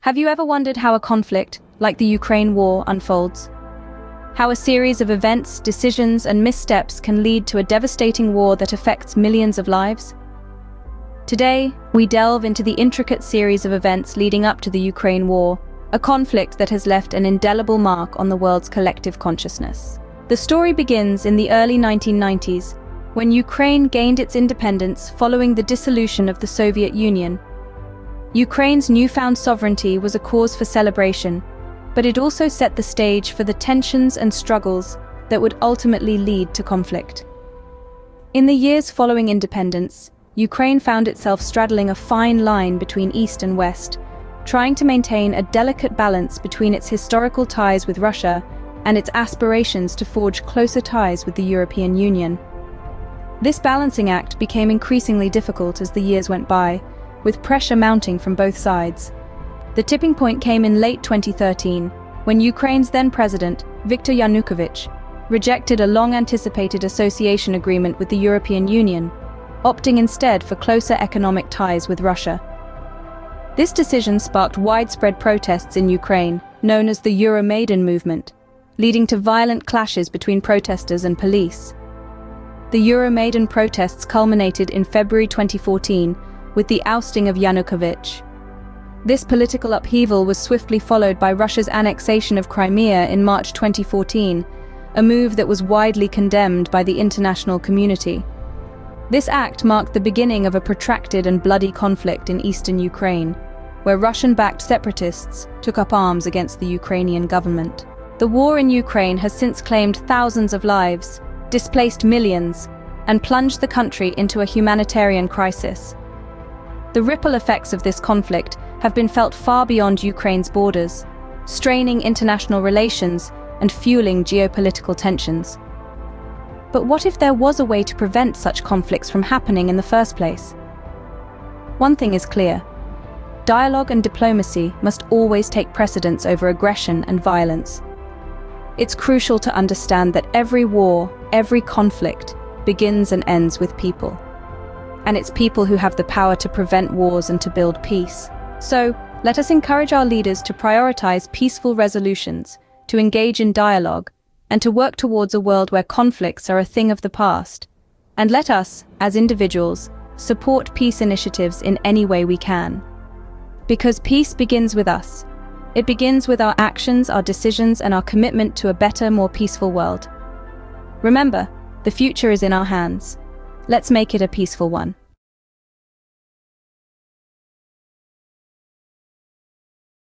Have you ever wondered how a conflict, like the Ukraine war, unfolds? How a series of events, decisions, and missteps can lead to a devastating war that affects millions of lives? Today, we delve into the intricate series of events leading up to the Ukraine war, a conflict that has left an indelible mark on the world's collective consciousness. The story begins in the early 1990s, when Ukraine gained its independence following the dissolution of the Soviet Union. Ukraine's newfound sovereignty was a cause for celebration, but it also set the stage for the tensions and struggles that would ultimately lead to conflict. In the years following independence, Ukraine found itself straddling a fine line between East and West, trying to maintain a delicate balance between its historical ties with Russia and its aspirations to forge closer ties with the European Union. This balancing act became increasingly difficult as the years went by, with pressure mounting from both sides. The tipping point came in late 2013, when Ukraine's then president, Viktor Yanukovych, rejected a long-anticipated association agreement with the European Union, opting instead for closer economic ties with Russia. This decision sparked widespread protests in Ukraine, known as the Euromaidan movement, leading to violent clashes between protesters and police. The Euromaidan protests culminated in February 2014 with the ousting of Yanukovych. This political upheaval was swiftly followed by Russia's annexation of Crimea in March 2014, a move that was widely condemned by the international community. This act marked the beginning of a protracted and bloody conflict in eastern Ukraine, where Russian-backed separatists took up arms against the Ukrainian government. The war in Ukraine has since claimed thousands of lives, displaced millions, and plunged the country into a humanitarian crisis. The ripple effects of this conflict have been felt far beyond Ukraine's borders, straining international relations and fueling geopolitical tensions. But what if there was a way to prevent such conflicts from happening in the first place? One thing is clear: dialogue and diplomacy must always take precedence over aggression and violence. It's crucial to understand that every war, every conflict, begins and ends with people. And it's people who have the power to prevent wars and to build peace. So, let us encourage our leaders to prioritize peaceful resolutions, to engage in dialogue, and to work towards a world where conflicts are a thing of the past. And let us, as individuals, support peace initiatives in any way we can. Because peace begins with us. It begins with our actions, our decisions, and our commitment to a better, more peaceful world. Remember, the future is in our hands. Let's make it a peaceful one.